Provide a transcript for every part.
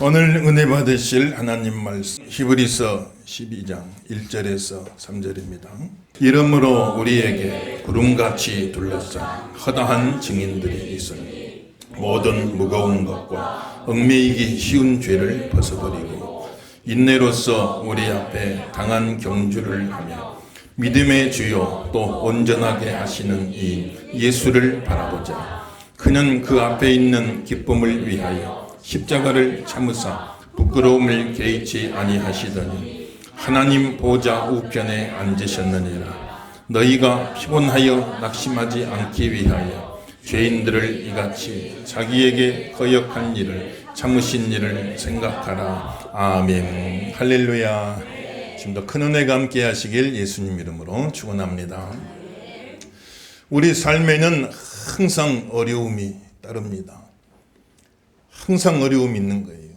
오늘 은혜 받으실 하나님 말씀 히브리서 12장 1절에서 3절입니다. 이러므로 우리에게 구름같이 둘러싼 허다한 증인들이 있으니 모든 무거운 것과 얽매이기 쉬운 죄를 벗어버리고 인내로써 우리 앞에 당한 경주를 하며 믿음의 주요 또 온전하게 하시는 이 예수를 바라보자. 그는 그 앞에 있는 기쁨을 위하여 십자가를 참으사 부끄러움을 개의치 아니하시더니 하나님 보좌 우편에 앉으셨느니라. 너희가 피곤하여 낙심하지 않기 위하여 죄인들을 이같이 자기에게 거역한 일을 참으신 일을 생각하라. 아멘. 할렐루야. 지금도 큰 은혜가 함께 하시길 예수님 이름으로 축원합니다. 우리 삶에는 항상 어려움이 따릅니다. 항상 어려움이 있는 거예요.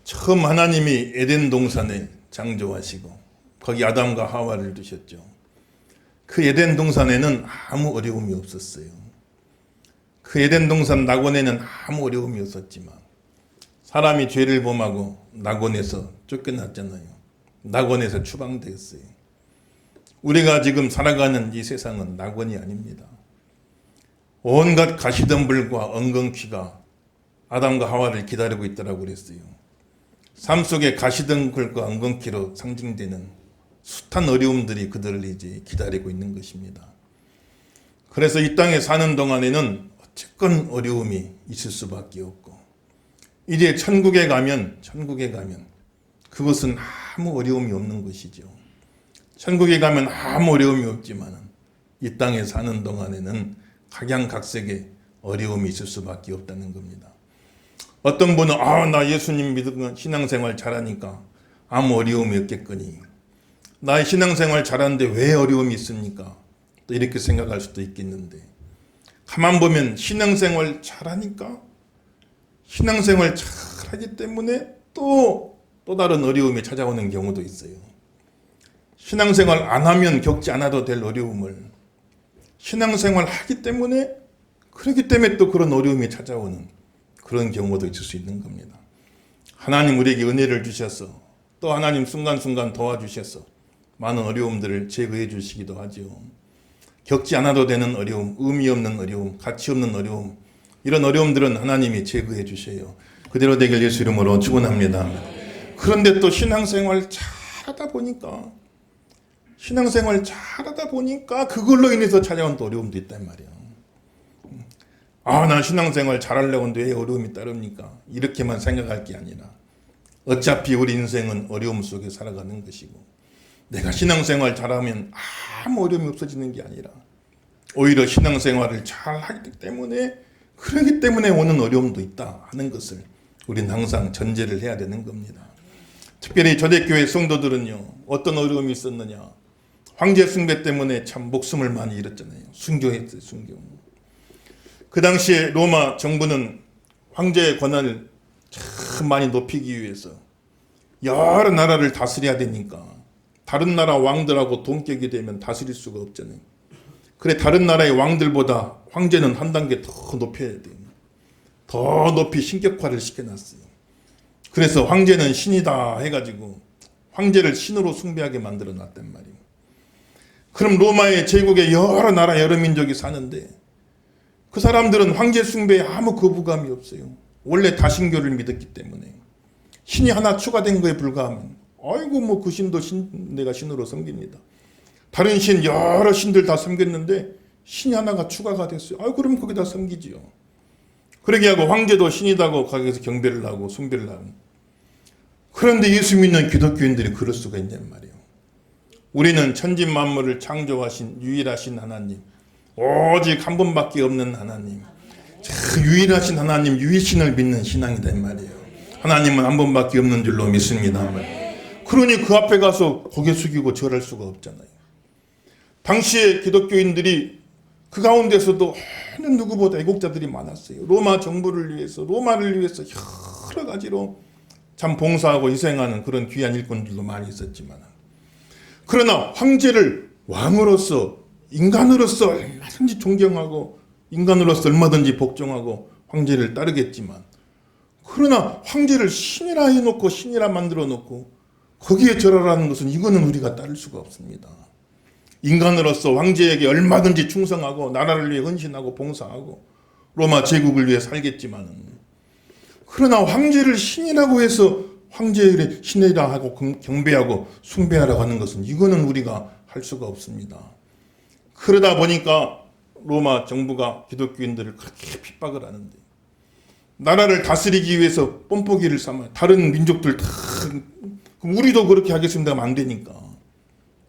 처음 하나님이 에덴 동산에 창조하시고 거기 아담과 하와를 두셨죠. 그 에덴 동산에는 아무 어려움이 없었어요. 그 에덴 동산 낙원에는 아무 어려움이 없었지만 사람이 죄를 범하고 낙원에서 쫓겨났잖아요. 낙원에서 추방되었어요. 우리가 지금 살아가는 이 세상은 낙원이 아닙니다. 온갖 가시덤불과 엉겅퀴가 아담과 하와를 기다리고 있다고 그랬어요. 삶 속에 가시덤불과 엉겅퀴로 상징되는 숱한 어려움들이 그들을 이제 기다리고 있는 것입니다. 그래서 이 땅에 사는 동안에는 어쨌건 어려움이 있을 수밖에 없고 이제 천국에 가면 그것은 아무 어려움이 없는 것이죠. 천국에 가면 아무 어려움이 없지만 이 땅에 사는 동안에는 각양각색의 어려움이 있을 수밖에 없다는 겁니다. 어떤 분은 나 예수님 믿은 신앙생활 잘하니까 아무 어려움이 없겠거니 나의 신앙생활 잘하는데 왜 어려움이 있습니까? 또 이렇게 생각할 수도 있겠는데 가만 보면 신앙생활 잘하니까 신앙생활 잘하기 때문에 또 다른 어려움이 찾아오는 경우도 있어요. 신앙생활 안 하면 겪지 않아도 될 어려움을 신앙생활 하기 때문에 그렇기 때문에 또 그런 어려움이 찾아오는 그런 경우도 있을 수 있는 겁니다. 하나님 우리에게 은혜를 주셔서 또 하나님 순간순간 도와주셔서 많은 어려움들을 제거해 주시기도 하죠. 겪지 않아도 되는 어려움, 의미 없는 어려움, 가치 없는 어려움 이런 어려움들은 하나님이 제거해 주셔요. 그대로 되길 예수 이름으로 축원합니다. 그런데 또 신앙생활 잘하다 보니까 그걸로 인해서 찾아온 또 어려움도 있단 말이에요. 난 신앙생활 잘하려고 하는데 왜 어려움이 따릅니까? 이렇게만 생각할 게 아니라 어차피 우리 인생은 어려움 속에 살아가는 것이고 내가 신앙생활 잘하면 아무 어려움이 없어지는 게 아니라 오히려 신앙생활을 잘하기 때문에 그러기 때문에 오는 어려움도 있다 하는 것을 우리는 항상 전제를 해야 되는 겁니다. 특별히 초대교회 성도들은요 어떤 어려움이 있었느냐 황제 숭배 때문에 참 목숨을 많이 잃었잖아요. 순교했어요. 그 당시에 로마 정부는 황제의 권한을 참 많이 높이기 위해서 여러 나라를 다스려야 되니까 다른 나라 왕들하고 동격이 되면 다스릴 수가 없잖아요. 그래 다른 나라의 왕들보다 황제는 한 단계 더 높여야 돼요. 더 높이 신격화를 시켜놨어요. 그래서 황제는 신이다 해가지고 황제를 신으로 숭배하게 만들어 놨단 말이에요. 그럼 로마의 제국에 여러 나라 여러 민족이 사는데 그 사람들은 황제 숭배에 아무 거부감이 없어요. 원래 다신교를 믿었기 때문에 신이 하나 추가된 거에 불과하면 아이고 그 신도 내가 신으로 섬깁니다. 다른 신 여러 신들 다 섬겼는데 신이 하나가 추가가 됐어요. 그럼 거기다 섬기지요. 그러게 하고 황제도 신이다고 거기서 경배를 하고 숭배를 하고. 그런데 예수 믿는 기독교인들이 그럴 수가 있냔 말이에요. 우리는 천지 만물을 창조하신 유일하신 하나님, 오직 한 분밖에 없는 하나님, 유일하신 하나님, 유일신을 믿는 신앙이다 이 말이에요. 하나님은 한 분밖에 없는 줄로 믿습니다. 그러니 그 앞에 가서 고개 숙이고 절할 수가 없잖아요. 당시에 기독교인들이 그 가운데서도 어느 누구보다 애국자들이 많았어요. 로마 정부를 위해서, 로마를 위해서 여러 가지로 참 봉사하고 희생하는 그런 귀한 일꾼들도 많이 있었지만 그러나 황제를 왕으로서 인간으로서 얼마든지 존경하고 인간으로서 얼마든지 복종하고 황제를 따르겠지만 그러나 황제를 신이라 해놓고 신이라 만들어 놓고 거기에 절하라는 것은 이거는 우리가 따를 수가 없습니다. 인간으로서 황제에게 얼마든지 충성하고 나라를 위해 헌신하고 봉사하고 로마 제국을 위해 살겠지만은, 그러나 황제를 신이라고 해서 황제를 신이라 하고 경배하고 숭배하라고 하는 것은 이거는 우리가 할 수가 없습니다. 그러다 보니까 로마 정부가 기독교인들을 그렇게 핍박을 하는데, 나라를 다스리기 위해서 뽐뿌기를 삼아요. 다른 민족들 다 그럼 우리도 그렇게 하겠습니다 하면 안 되니까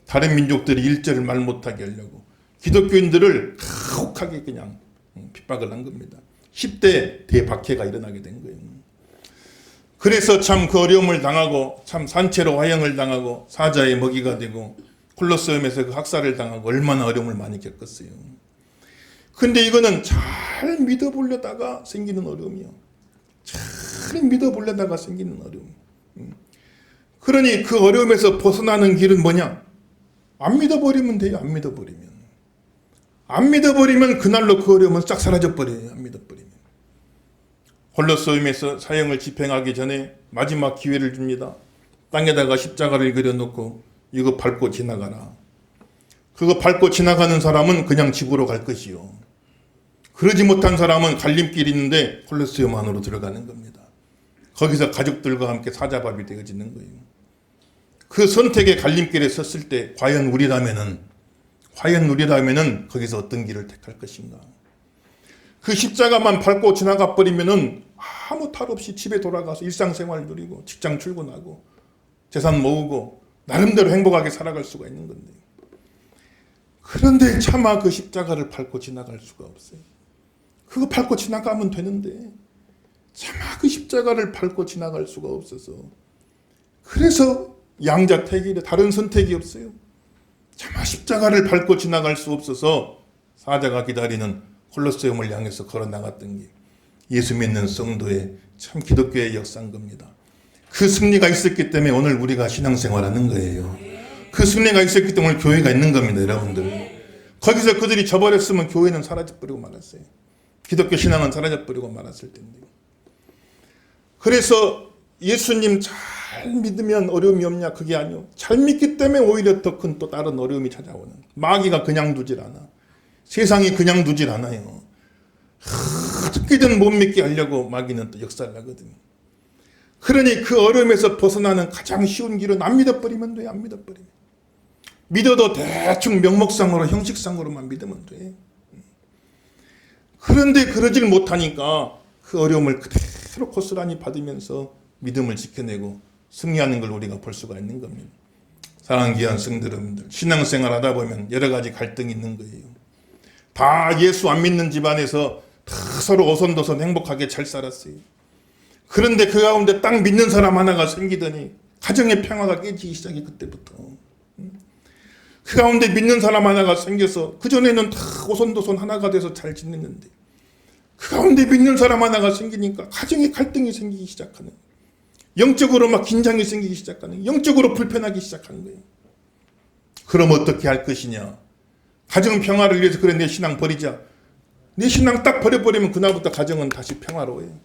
다른 민족들이 일절을 말 못하게 하려고 기독교인들을 가혹하게 그냥 핍박을 한 겁니다. 10대 대박해가 일어나게 된 거예요. 그래서 참 그 어려움을 당하고 참 산채로 화형을 당하고 사자의 먹이가 되고 콜로세움에서 그 학살을 당하고 얼마나 어려움을 많이 겪었어요. 근데 이거는 잘 믿어보려다가 생기는 어려움이요. 잘 믿어보려다가 생기는 어려움. 그러니 그 어려움에서 벗어나는 길은 뭐냐? 안 믿어버리면 돼요. 안 믿어버리면. 안 믿어버리면 그날로 그 어려움은 싹 사라져버려요. 안 믿어버리면. 콜로세움에서 사형을 집행하기 전에 마지막 기회를 줍니다. 땅에다가 십자가를 그려놓고 이거 밟고 지나가라. 그거 밟고 지나가는 사람은 그냥 집으로 갈 것이요. 그러지 못한 사람은 갈림길이 있는데 콜로세움 안으로 들어가는 겁니다. 거기서 가족들과 함께 사자밥이 되어지는 거예요. 그 선택의 갈림길에 섰을 때 과연 우리라면은 거기서 어떤 길을 택할 것인가? 그 십자가만 밟고 지나가 버리면은 아무 탈 없이 집에 돌아가서 일상생활 누리고 직장 출근하고 재산 모으고 나름대로 행복하게 살아갈 수가 있는 건데, 그런데 차마 그 십자가를 밟고 지나갈 수가 없어요. 그거 밟고 지나가면 되는데 차마 그 십자가를 밟고 지나갈 수가 없어서, 그래서 양자택일에 다른 선택이 없어요. 차마 십자가를 밟고 지나갈 수 없어서 사자가 기다리는 콜로세움을 향해서 걸어 나갔던 게 예수 믿는 성도의 참 기독교의 역사인 겁니다. 그 승리가 있었기 때문에 오늘 우리가 신앙생활하는 거예요. 그 승리가 있었기 때문에 교회가 있는 겁니다, 여러분들. 거기서 그들이 져버렸으면 교회는 사라져버리고 말았어요. 기독교 신앙은 사라져버리고 말았을 텐데. 그래서 예수님 잘 믿으면 어려움이 없냐? 그게 아니요. 잘 믿기 때문에 오히려 더 큰 또 다른 어려움이 찾아오는. 마귀가 그냥 두질 않아. 세상이 그냥 두질 않아요. 어떻게든 못 믿게 하려고 마귀는 또 역사를 하거든요. 그러니 그 어려움에서 벗어나는 가장 쉬운 길은 안 믿어버리면 돼요. 안 믿어버리면. 믿어도 대충 명목상으로 형식상으로만 믿으면 돼. 그런데 그러질 못하니까 그 어려움을 그대로 고스란히 받으면서 믿음을 지켜내고 승리하는 걸 우리가 볼 수가 있는 겁니다. 사랑하는 귀한 성도 여러분들, 신앙생활 하다 보면 여러 가지 갈등이 있는 거예요. 다 예수 안 믿는 집안에서 다 서로 오손도손 행복하게 잘 살았어요. 그런데 그 가운데 딱 믿는 사람 하나가 생기더니 가정의 평화가 깨지기 시작해. 그때부터 그 가운데 믿는 사람 하나가 생겨서 그전에는 다 오손도손 하나가 돼서 잘 지냈는데 그 가운데 믿는 사람 하나가 생기니까 가정의 갈등이 생기기 시작하는, 영적으로 막 긴장이 생기기 시작하는, 영적으로 불편하기 시작하는 거예요. 그럼 어떻게 할 것이냐? 가정 평화를 위해서 그래 내 신앙 버리자. 내 신앙 딱 버려버리면 그날부터 가정은 다시 평화로워요.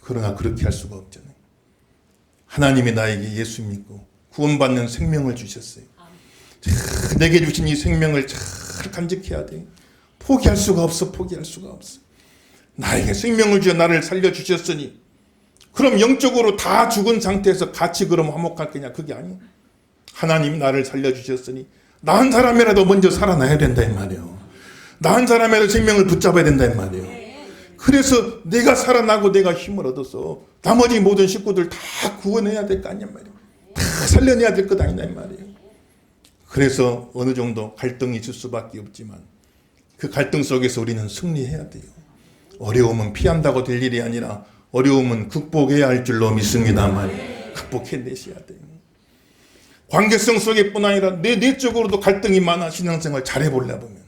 그러나 그렇게 할 수가 없잖아요. 하나님이 나에게 예수 믿고 구원받는 생명을 주셨어요. 내게 주신 이 생명을 잘 간직해야 돼. 포기할 수가 없어. 포기할 수가 없어. 나에게 생명을 주어 나를 살려주셨으니 그럼 영적으로 다 죽은 상태에서 같이 그럼 화목할 거냐? 그게 아니에요. 하나님이 나를 살려주셨으니 나 한 사람이라도 먼저 살아나야 된다 이 말이에요. 나 한 사람이라도 생명을 붙잡아야 된다 이 말이에요. 그래서 내가 살아나고 내가 힘을 얻어서 나머지 모든 식구들 다 구원해야 될 거 아니냐 말이에요. 다 살려내야 될 것 아니냐 말이에요. 그래서 어느 정도 갈등이 있을 수밖에 없지만 그 갈등 속에서 우리는 승리해야 돼요. 어려움은 피한다고 될 일이 아니라 어려움은 극복해야 할 줄로 믿습니다 말이에요. 극복해내셔야 돼요. 관계성 속에뿐 아니라 내 내적으로도 갈등이 많아. 신앙생활 잘해보려 보면.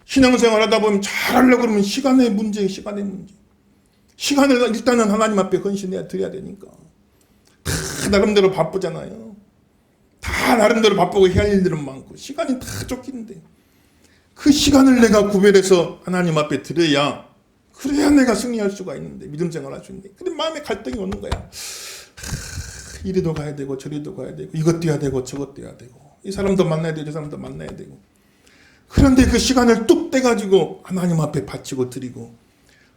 신앙생활 하다 보면 잘하려고 그러면 시간의 문제. 시간을 일단은 하나님 앞에 헌신해야 드려야 되니까. 다 나름대로 바쁘잖아요. 다 나름대로 바쁘고 해야 할 일들은 많고 시간이 다 쫓기는데 그 시간을 내가 구별해서 하나님 앞에 드려야 그래야 내가 승리할 수가 있는데, 믿음 생활할 수 있는데. 근데 마음에 갈등이 오는 거야. 이리도 가야 되고 저리도 가야 되고 이것도 해야 되고 저것도 해야 되고 이 사람도 만나야 되고 저 사람도 만나야 되고. 그런데 그 시간을 뚝 떼가지고 하나님 앞에 바치고 드리고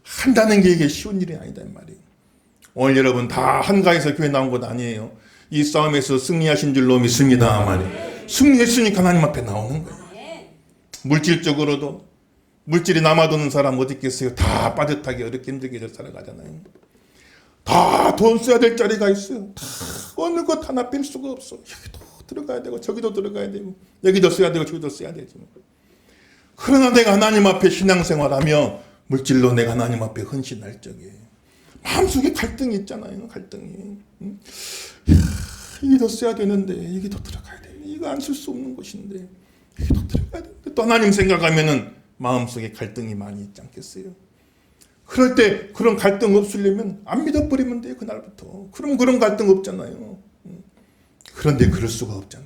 한다는 게 이게 쉬운 일이 아니다 이 말이에요. 오늘 여러분 다 한가해서 교회 나온 것 아니에요. 이 싸움에서 승리하신 줄로 믿습니다 말이에요. 승리했으니까 하나님 앞에 나오는 거예요. 물질적으로도 물질이 남아도는 사람 어디 있겠어요. 다 빠듯하게 어렵게 힘들게 살아가잖아요. 다 돈 써야 될 자리가 있어요. 다 어느 것 하나 뺄 수가 없어. 여기도 들어가야 되고 저기도 들어가야 되고 여기도 써야 되고 저기도 써야 되지. 그러나 내가 하나님 앞에 신앙생활하며 물질로 내가 하나님 앞에 헌신할 적에 마음속에 갈등이 있잖아요. 갈등이. 여기도 써야 되는데 여기도 들어가야 돼. 이거 안 쓸 수 없는 곳인데 여기도 들어가야 되는데 또 하나님 생각하면은 마음속에 갈등이 많이 있지 않겠어요? 그럴 때 그런 갈등 없으려면 안 믿어버리면 돼요. 그날부터. 그럼 그런 갈등 없잖아요. 그런데 그럴 수가 없잖아.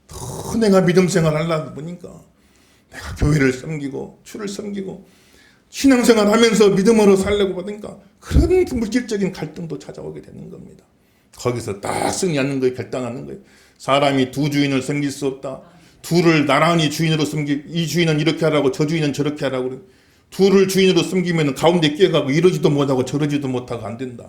더 내가 믿음 생활 하려다 보니까 내가 교회를 섬기고 주를 섬기고 신앙생활 하면서 믿음으로 살려고 하니까 그런 물질적인 갈등도 찾아오게 되는 겁니다. 거기서 딱 승리하는 거예요. 결단하는 거예요. 사람이 두 주인을 섬길 수 없다. 둘을 나란히 주인으로 이 주인은 이렇게 하라고 저 주인은 저렇게 하라고 그래. 둘을 주인으로 섬기면 가운데 끼어가고 이러지도 못하고 저러지도 못하고 안 된다.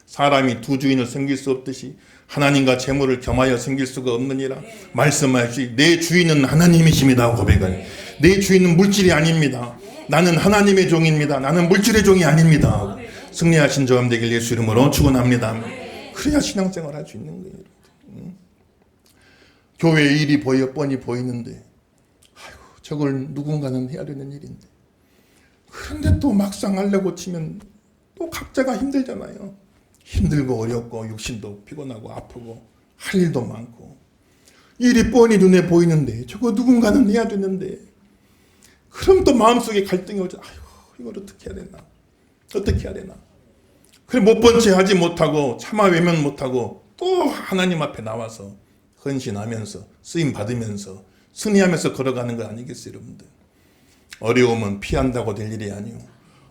사람이 두 주인을 섬길 수 없듯이 하나님과 재물을 겸하여 섬길 수가 없느니라. 말씀하시 내 주인은 하나님이십니다. 고백을. 내 주인은 물질이 아닙니다. 나는 하나님의 종입니다. 나는 물질의 종이 아닙니다. 승리하신 저함 되길 예수 이름으로 축원합니다. 그래야 신앙생활 할 수 있는 거예요. 교회의 일이 뻔히 보이는데 아이고 저걸 누군가는 해야 되는 일인데 그런데 또 막상 하려고 치면 또 각자가 힘들잖아요. 힘들고 어렵고 육신도 피곤하고 아프고 할 일도 많고 일이 뻔히 눈에 보이는데 저거 누군가는 해야 되는데 그럼 또 마음속에 갈등이 오죠. 아이고 이걸 어떻게 해야 되나 어떻게 해야 되나. 그래 못 본 채 하지 못하고 참아 외면 못하고 또 하나님 앞에 나와서 헌신하면서 쓰임 받으면서 승리하면서 걸어가는 거 아니겠어요 여러분들. 어려움은 피한다고 될 일이 아니요.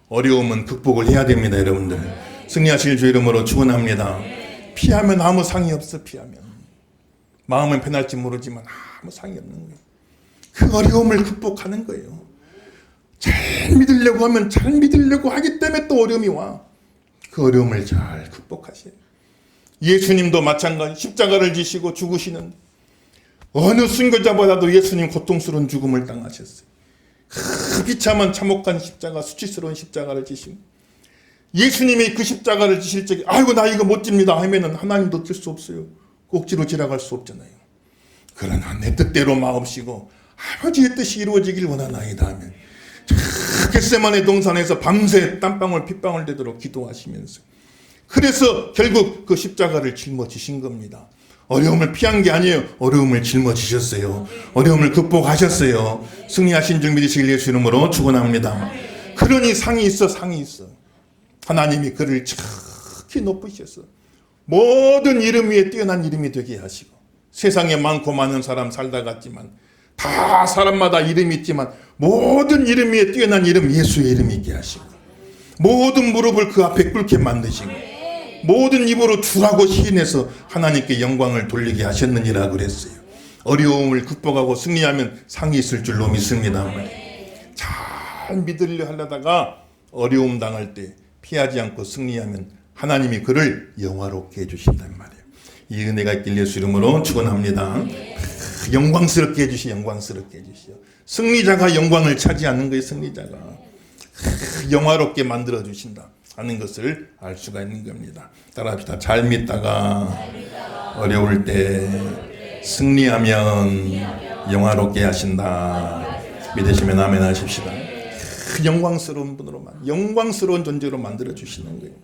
어려움은 극복을 해야 됩니다 여러분들. 승리하실 주 이름으로 축원합니다. 피하면 아무 상이 없어. 피하면 마음은 편할지 모르지만 아무 상이 없는 거예요. 그 어려움을 극복하는 거예요. 잘 믿으려고 하면 잘 믿으려고 하기 때문에 또 어려움이 와. 그 어려움을 잘 극복하세요. 예수님도 마찬가지 십자가를 지시고 죽으시는 어느 순교자보다도 예수님 고통스러운 죽음을 당하셨어요. 그 비참한 참혹한 십자가 수치스러운 십자가를 지시고 예수님이 그 십자가를 지실 적에 아이고 나 이거 못 집니다 하면은 하나님도 질 수 없어요. 꼭지로 지나갈 수 없잖아요. 그러나 내 뜻대로 마옵시고 아버지의 뜻이 이루어지길 원하나이다 하면 겟세마네 동산에서 밤새 땀방울 핏방울 되도록 기도하시면서 그래서 결국 그 십자가를 짊어지신 겁니다. 어려움을 피한 게 아니에요. 어려움을 짊어지셨어요. 어려움을 극복하셨어요. 승리하신 줄 믿으시길 예수 이름으로 축원합니다. 그러니 상이 있어. 하나님이 그를 특히 높으셨어. 모든 이름 위에 뛰어난 이름이 되게 하시고 세상에 많고 많은 사람 살다 갔지만 다 사람마다 이름이 있지만 모든 이름 위에 뛰어난 이름 예수의 이름이 있게 하시고 모든 무릎을 그 앞에 꿇게 만드시고 모든 입으로 주라고 시인해서 하나님께 영광을 돌리게 하셨느니라 그랬어요. 어려움을 극복하고 승리하면 상이 있을 줄로 믿습니다. 잘 믿으려 하려다가 어려움 당할 때 피하지 않고 승리하면 하나님이 그를 영화롭게 해주신단 말이에요. 이 은혜가 있길 예수 이름으로 축원합니다. 영광스럽게 해주시오. 영광스럽게 해주시오. 승리자가 영광을 차지하는 거예요. 승리자가 영화롭게 만들어 주신다 하는 것을 알 수가 있는 겁니다. 따라합시다. 잘 믿다가 어려울 때 승리하면 영화롭게 하신다. 믿으시면 아멘 하십시다. 영광스러운 분으로만 영광스러운 존재로 만들어 주시는 거예요.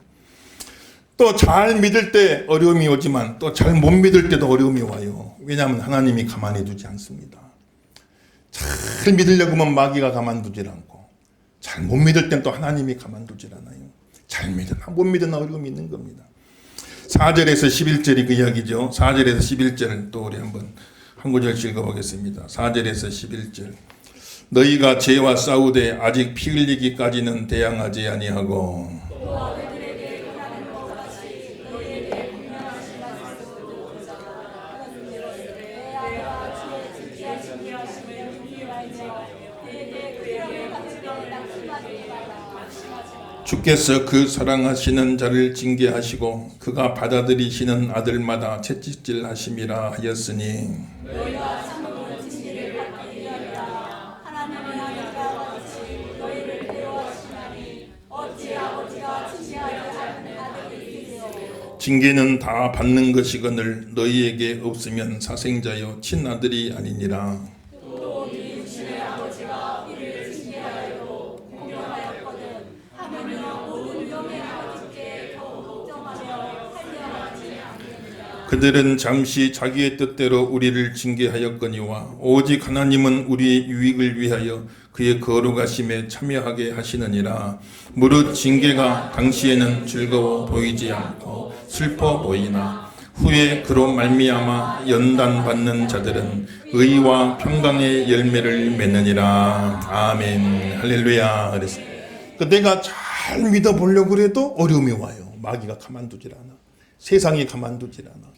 또 잘 믿을 때 어려움이 오지만 또 잘 못 믿을 때도 어려움이 와요. 왜냐하면 하나님이 가만히 두지 않습니다. 잘 믿으려고 하면 마귀가 가만두질 않고 잘 못 믿을 땐 또 하나님이 가만두질 않아요. 잘 믿으나 못 믿으나 어려움이 있는 겁니다. 4절에서 11절이 그 이야기죠. 4절에서 11절을 또 우리 한번 한 구절씩 읽어보겠습니다. 4절에서 11절 너희가 죄와 싸우되 아직 피 흘리기까지는 대항하지 아니하고 주께서 그 사랑하시는 자를 징계하시고 그가 받아들이시는 아들마다 채찍질 하심이라 하였으니 징계는 다 받는 것이거늘 너희에게 없으면 사생자여 친아들이 아니니라. 그들은 잠시 자기의 뜻대로 우리를 징계하였거니와 오직 하나님은 우리의 유익을 위하여 그의 거룩하심에 참여하게 하시느니라. 무릇 징계가 당시에는 즐거워 보이지 않고 슬퍼 보이나 후에 그로 말미암아 연단받는 자들은 의와 평강의 열매를 맺느니라. 아멘. 할렐루야. 그래서 내가 잘 믿어보려고 해도 어려움이 와요. 마귀가 가만두질 않아. 세상이 가만두질 않아.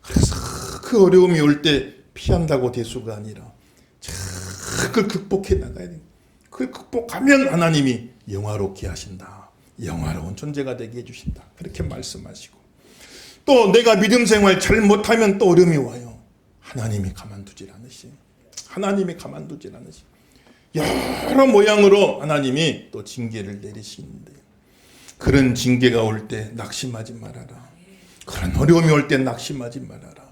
그래서 그 어려움이 올 때 피한다고 대수가 아니라 그걸 극복해 나가야 돼. 그걸 극복하면 하나님이 영화롭게 하신다. 영화로운 존재가 되게 해주신다. 그렇게 말씀하시고 또 내가 믿음 생활 잘못하면 또 어려움이 와요. 하나님이 가만두질 않으시. 하나님이 가만두질 않으시. 여러 모양으로 하나님이 또 징계를 내리시는데 그런 징계가 올 때 낙심하지 말아라. 그런 어려움이 올 때 낙심하지 말아라.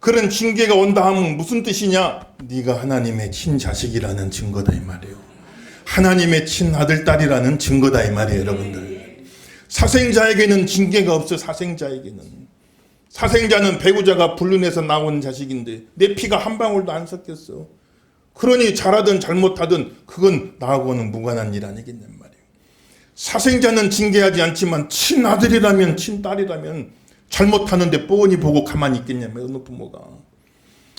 그런 징계가 온다 하면 무슨 뜻이냐? 네가 하나님의 친자식이라는 증거다 이 말이에요. 하나님의 친아들 딸이라는 증거다 이 말이에요. 여러분들 사생자에게는 징계가 없어. 사생자는 배우자가 불륜해서 나온 자식인데 내 피가 한 방울도 안 섞였어. 그러니 잘하든 잘못하든 그건 나하고는 무관한 일 아니겠냔 말이에요. 사생자는 징계하지 않지만 친아들이라면 친딸이라면 잘못하는데 뻔히 보고 가만히 있겠냐면 어느 부모가.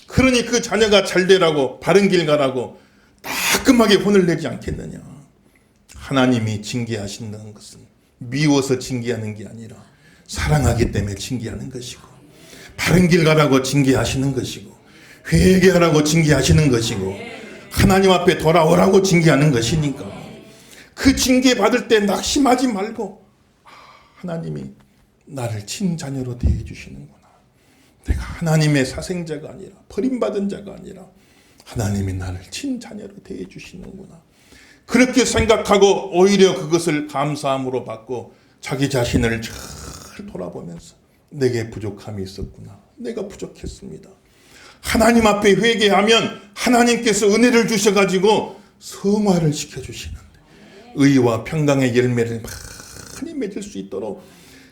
그러니 그 자녀가 잘 되라고 바른 길 가라고 따끔하게 혼을 내지 않겠느냐. 하나님이 징계하신다는 것은 미워서 징계하는 게 아니라 사랑하기 때문에 징계하는 것이고 바른 길 가라고 징계하시는 것이고 회개하라고 징계하시는 것이고 하나님 앞에 돌아오라고 징계하는 것이니까 그 징계 받을 때 낙심하지 말고 하나님이 나를 친자녀로 대해 주시는구나. 내가 하나님의 사생자가 아니라 버림받은 자가 아니라 하나님이 나를 친자녀로 대해 주시는구나. 그렇게 생각하고 오히려 그것을 감사함으로 받고 자기 자신을 잘 돌아보면서 내게 부족함이 있었구나. 내가 부족했습니다. 하나님 앞에 회개하면 하나님께서 은혜를 주셔가지고 성화를 시켜주시는데 의와 평강의 열매를 많이 맺을 수 있도록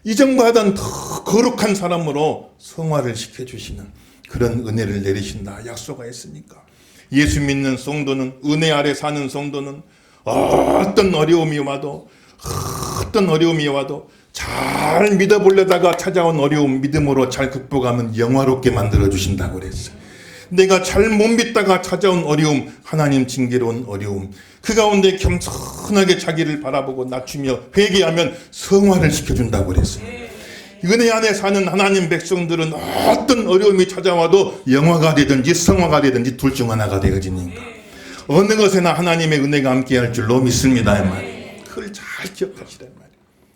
이전보다는 더 거룩한 사람으로 성화를 시켜주시는 그런 은혜를 내리신다 약속하였으니까 예수 믿는 성도는 은혜 아래 사는 성도는 어떤 어려움이 와도 잘 믿어보려다가 찾아온 어려움 믿음으로 잘 극복하면 영화롭게 만들어주신다고 그랬어요. 내가 잘 못 믿다가 찾아온 어려움 하나님 징계로운 어려움 그 가운데 겸손하게 자기를 바라보고 낮추며 회개하면 성화를 시켜준다고 그랬어요. 은혜 안에 사는 하나님 백성들은 어떤 어려움이 찾아와도 영화가 되든지 성화가 되든지 둘 중 하나가 되어지니까 어느 것에나 하나님의 은혜가 함께할 줄로 믿습니다 이 말이에요. 그걸 잘 기억하시라 이 말이에요.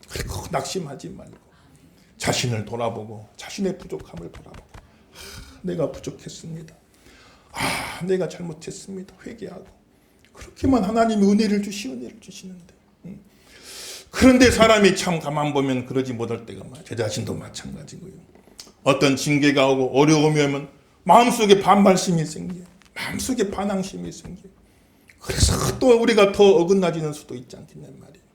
그리고 낙심하지 말고 자신을 돌아보고 자신의 부족함을 돌아보고 내가 부족했습니다. 내가 잘못했습니다. 회개하고 그렇게만 하나님이 은혜를 주시는데 그런데 사람이 참 가만 보면 그러지 못할 때가 많아요. 제 자신도 마찬가지고요. 어떤 징계가 오고 어려움이 오면 마음속에 반발심이 생겨요. 마음속에 반항심이 생겨요. 그래서 또 우리가 더 어긋나지는 수도 있지 않겠냐 말이에요.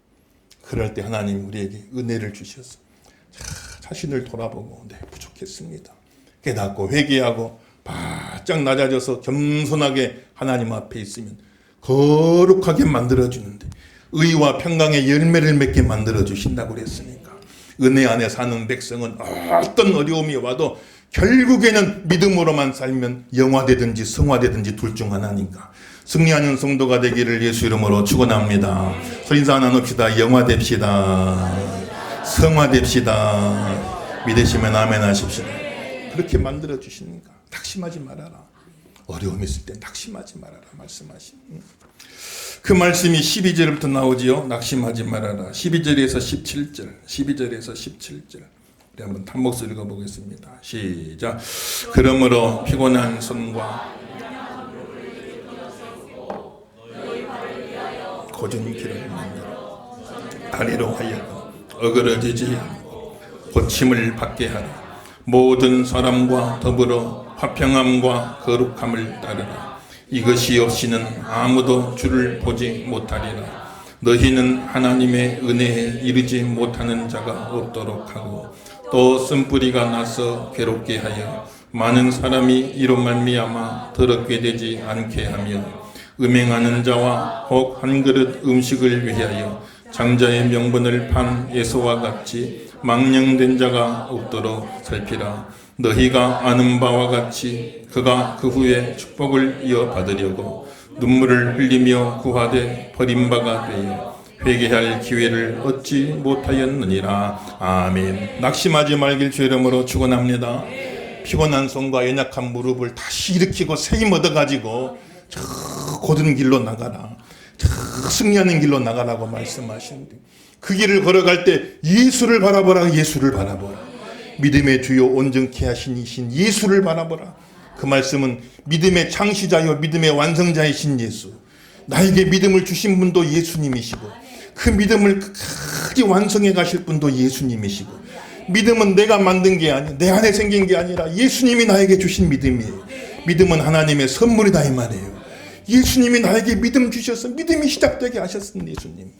그럴 때 하나님 우리에게 은혜를 주셔서 자신을 돌아보고 부족했습니다. 깨닫고 회개하고 바짝 낮아져서 겸손하게 하나님 앞에 있으면 거룩하게 만들어주는데 의와 평강의 열매를 맺게 만들어주신다고 그랬으니까 은혜 안에 사는 백성은 어떤 어려움이 와도 결국에는 믿음으로만 살면 영화되든지 성화되든지 둘 중 하나니까 승리하는 성도가 되기를 예수 이름으로 축원합니다. 소리인사 하나 넣읍시다. 영화됩시다. 성화됩시다. 믿으시면 아멘 하십시다. 그렇게 만들어 주시니까 낙심하지 말아라. 어려움 있을 때 낙심하지 말아라 말씀하신 그 말씀이 12절부터 나오지요. 낙심하지 말아라. 12절에서 17절 12절에서 17절 우리 한번 한 목소리 읽어보겠습니다. 시작. 그러므로 피곤한 손과 고진 길을 만들어 다리로 하여 어그러지지 않고 고침을 받게 하라. 모든 사람과 더불어 화평함과 거룩함을 따르라. 이것이 없이는 아무도 주를 보지 못하리라. 너희는 하나님의 은혜에 이르지 못하는 자가 없도록 하고 또 쓴뿌리가 나서 괴롭게 하여 많은 사람이 이로 말미암아 더럽게 되지 않게 하며 음행하는 자와 혹 한 그릇 음식을 위하여 장자의 명분을 판 에서와 같이 망령된 자가 없도록 살피라. 너희가 아는 바와 같이 그가 그 후에 축복을 이어받으려고 눈물을 흘리며 구하되 버림바가 되어 회개할 기회를 얻지 못하였느니라. 아멘. 낙심하지 말길 주 이름으로 축원합니다. 피곤한 손과 연약한 무릎을 다시 일으키고 새힘 얻어가지고 저 고든 길로 나가라. 저 승리하는 길로 나가라고 말씀하시는데 그 길을 걸어갈 때 예수를 바라보라. 예수를 바라보라. 믿음의 주요 온전케 하신 이신 예수를 바라보라. 그 말씀은 믿음의 창시자요 믿음의 완성자이신 예수, 나에게 믿음을 주신 분도 예수님이시고 그 믿음을 끝까지 완성해 가실 분도 예수님이시고 믿음은 내가 만든 게 아니야. 내 안에 생긴 게 아니라 예수님이 나에게 주신 믿음이에요. 믿음은 하나님의 선물이다 이 말이에요. 예수님이 나에게 믿음 주셔서 믿음이 시작되게 하셨습니다. 예수님.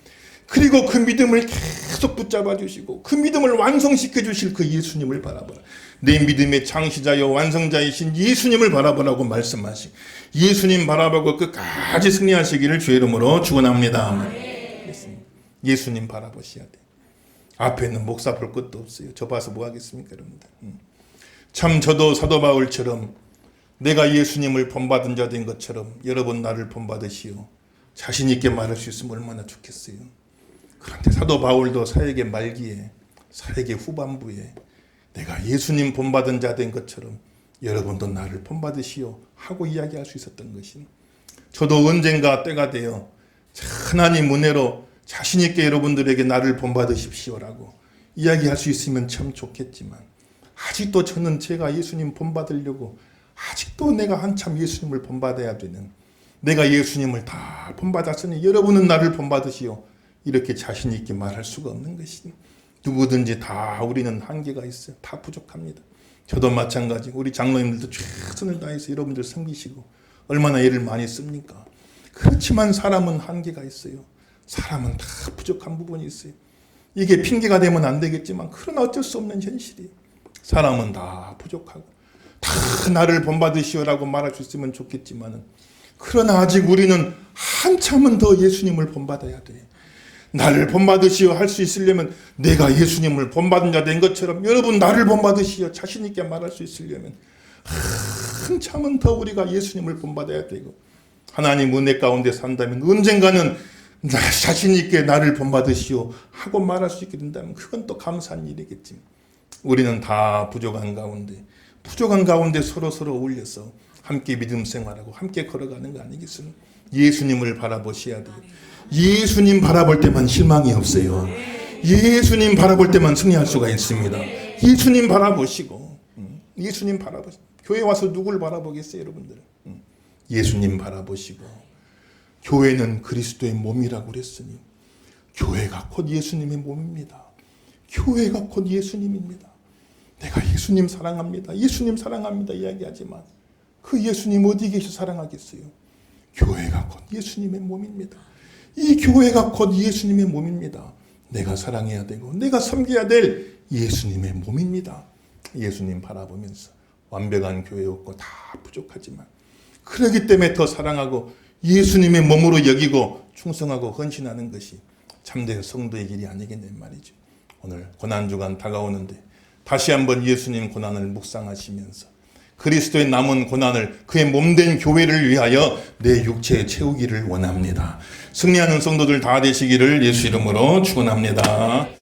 그리고 그 믿음을 계속 붙잡아 주시고 그 믿음을 완성시켜 주실 그 예수님을 바라보라. 내 믿음의 창시자여 완성자이신 예수님을 바라보라고 말씀하시고 예수님 바라보고 끝까지 승리하시기를 주의 이름으로 축원합니다. 예수님 바라보셔야 돼. 앞에는 목사 볼 것도 없어요. 저 봐서 뭐 하겠습니까 여러분들. 참 저도 사도 바울처럼 내가 예수님을 본받은 자 된 것처럼 여러분 나를 본받으시오. 자신 있게 말할 수 있으면 얼마나 좋겠어요. 그런데 사도 바울도 사역의 말기에 사역의 후반부에 내가 예수님 본받은 자 된 것처럼 여러분도 나를 본받으시오 하고 이야기할 수 있었던 것이 저도 언젠가 때가 되어 하나님 은혜로 자신 있게 여러분들에게 나를 본받으십시오라고 이야기할 수 있으면 참 좋겠지만 아직도 저는 제가 예수님 본받으려고 아직도 내가 한참 예수님을 본받아야 되는 내가 예수님을 다 본받았으니 여러분은 나를 본받으시오 이렇게 자신 있게 말할 수가 없는 것이니 누구든지 다 우리는 한계가 있어요. 다 부족합니다. 저도 마찬가지 우리 장로님들도 최선을 다해서 여러분들 섬기시고 얼마나 애를 많이 씁니까. 그렇지만 사람은 한계가 있어요. 사람은 다 부족한 부분이 있어요. 이게 핑계가 되면 안 되겠지만 그러나 어쩔 수 없는 현실이에요. 사람은 다 부족하고 다 나를 본받으시오라고 말할 수 있으면 좋겠지만 그러나 아직 우리는 한참은 더 예수님을 본받아야 돼. 나를 본받으시오 할 수 있으려면 내가 예수님을 본받은 자 된 것처럼 여러분 나를 본받으시오 자신 있게 말할 수 있으려면 한참은 더 우리가 예수님을 본받아야 되고 하나님 은혜 가운데 산다면 언젠가는 자신 있게 나를 본받으시오 하고 말할 수 있게 된다면 그건 또 감사한 일이겠지. 우리는 다 부족한 가운데 서로 어울려서 함께 믿음 생활하고 함께 걸어가는 거 아니겠습니까? 예수님을 바라보셔야 돼요. 예수님 바라볼 때만 실망이 없어요. 예수님 바라볼 때만 승리할 수가 있습니다. 예수님 바라보시고 교회 와서 누굴 바라보겠어요 여러분들. 예수님 바라보시고 교회는 그리스도의 몸이라고 그랬으니 교회가 곧 예수님의 몸입니다. 교회가 곧 예수님입니다. 내가 예수님 사랑합니다. 예수님 사랑합니다 이야기하지만 그 예수님 어디 계셔 사랑하겠어요. 교회가 곧 예수님의 몸입니다. 이 교회가 곧 예수님의 몸입니다. 내가 사랑해야 되고 내가 섬겨야 될 예수님의 몸입니다. 예수님 바라보면서 완벽한 교회 없고 다 부족하지만 그러기 때문에 더 사랑하고 예수님의 몸으로 여기고 충성하고 헌신하는 것이 참된 성도의 길이 아니겠냐 말이죠. 오늘 고난주간 다가오는데 다시 한번 예수님 고난을 묵상하시면서 그리스도의 남은 고난을 그의 몸된 교회를 위하여 내 육체에 채우기를 원합니다. 승리하는 성도들 다 되시기를 예수 이름으로 축원합니다.